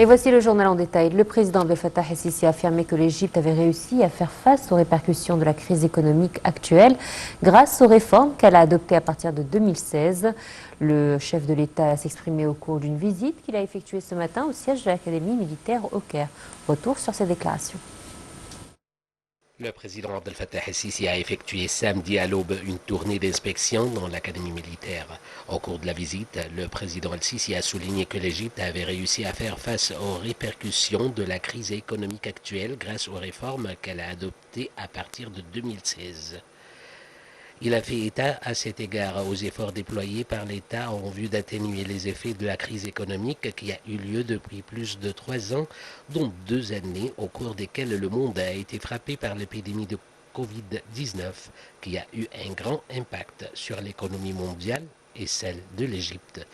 Et voici le journal en détail. Le président Abdel Fattah el-Sisi a affirmé que l'Égypte avait réussi à faire face aux répercussions de la crise économique actuelle grâce aux réformes qu'elle a adoptées à partir de 2016. Le chef de l'État s'est exprimé au cours d'une visite qu'il a effectuée ce matin au siège de l'Académie militaire au Caire. Retour sur ces déclarations. Le président Abdel Fattah el-Sisi a effectué samedi à l'aube une tournée d'inspection dans l'académie militaire. Au cours de la visite, le président el-Sisi a souligné que l'Égypte avait réussi à faire face aux répercussions de la crise économique actuelle grâce aux réformes qu'elle a adoptées à partir de 2016. Il a fait état à cet égard aux efforts déployés par l'État en vue d'atténuer les effets de la crise économique qui a eu lieu depuis plus de 3 ans, dont 2 années au cours desquelles le monde a été frappé par l'épidémie de Covid-19 qui a eu un grand impact sur l'économie mondiale et celle de l'Égypte.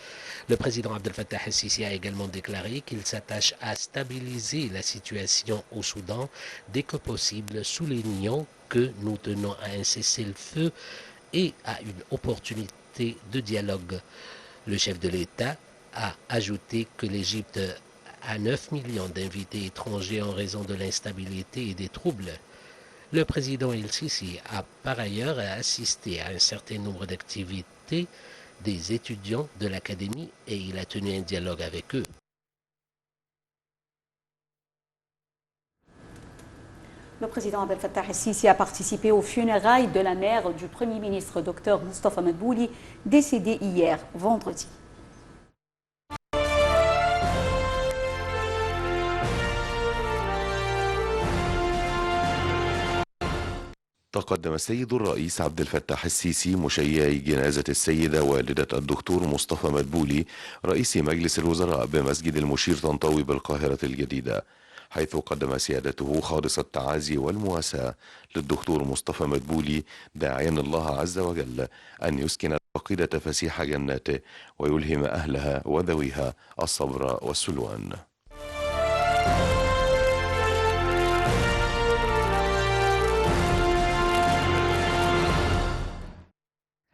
Le président Abdel Fattah el-Sisi a également déclaré qu'il s'attache à stabiliser la situation au Soudan dès que possible, soulignant que nous tenons à un cessez-le-feu et à une opportunité de dialogue. Le chef de l'État a ajouté que l'Égypte a 9 millions d'invités étrangers en raison de l'instabilité et des troubles. Le président el-Sisi a par ailleurs assisté à un certain nombre d'activités des étudiants de l'académie et il a tenu un dialogue avec eux. Le président Abdel Fattah el-Sisi a participé aux funérailles de la mère du Premier ministre Dr Moustapha Madbouli, décédé hier, vendredi. تقدم السيد الرئيس عبد الفتاح السيسي مشيعي جنازة السيدة والدة الدكتور مصطفى مدبولي رئيس مجلس الوزراء بمسجد المشير طنطاوي بالقاهرة الجديدة، حيث قدم سيادته خالص التعازي والمواساة للدكتور مصطفى مدبولي، داعيا الله عز وجل أن يسكن العقيدة فسيح جناته ويلهم أهلها وذويها الصبر والسلوان.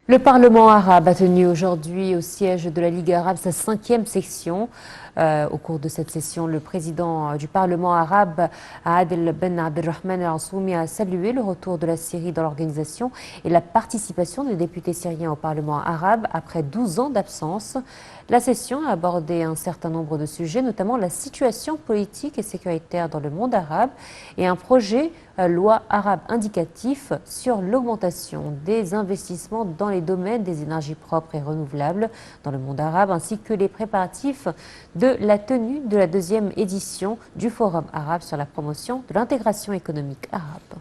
Le Parlement arabe a tenu aujourd'hui au siège de la Ligue arabe sa 5e session. Au cours de cette session, le président du Parlement arabe, Adel Ben Abdelrahman al-Ansoumi, a salué le retour de la Syrie dans l'organisation et la participation des députés syriens au Parlement arabe après 12 ans d'absence. La session a abordé un certain nombre de sujets, notamment la situation politique et sécuritaire dans le monde arabe et un projet loi arabe indicatif sur l'augmentation des investissements dans les domaines des énergies propres et renouvelables dans le monde arabe, ainsi que les préparatifs de la tenue de la 2e édition du Forum arabe sur la promotion de l'intégration économique arabe.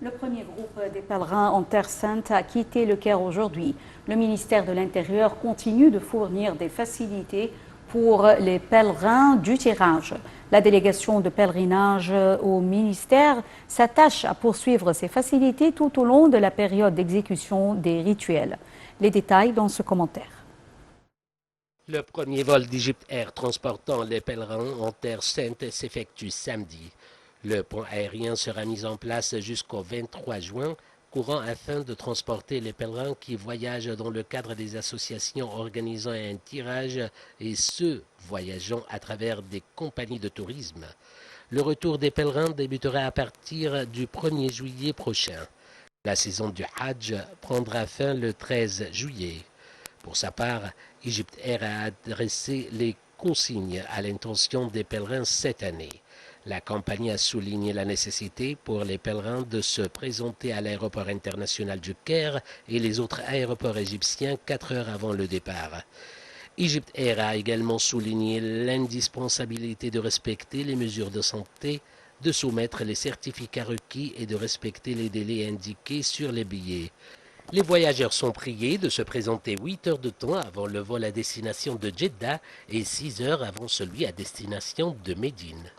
Le premier groupe des pèlerins en Terre Sainte a quitté le Caire aujourd'hui. Le ministère de l'Intérieur continue de fournir des facilités pour les pèlerins du tirage. La délégation de pèlerinage au ministère s'attache à poursuivre ces facilités tout au long de la période d'exécution des rituels. Les détails dans ce commentaire. Le premier vol d'Égypte Air transportant les pèlerins en Terre Sainte s'effectue samedi. Le pont aérien sera mis en place jusqu'au 23 juin, courant afin de transporter les pèlerins qui voyagent dans le cadre des associations organisant un tirage et ceux voyageant à travers des compagnies de tourisme. Le retour des pèlerins débutera à partir du 1er juillet prochain. La saison du Hajj prendra fin le 13 juillet. Pour sa part, Égypte Air a adressé les consignes à l'intention des pèlerins cette année. La compagnie a souligné la nécessité pour les pèlerins de se présenter à l'aéroport international du Caire et les autres aéroports égyptiens 4 heures avant le départ. Égypte Air a également souligné l'indispensabilité de respecter les mesures de santé, de soumettre les certificats requis et de respecter les délais indiqués sur les billets. Les voyageurs sont priés de se présenter 8 heures de temps avant le vol à destination de Jeddah et 6 heures avant celui à destination de Médine.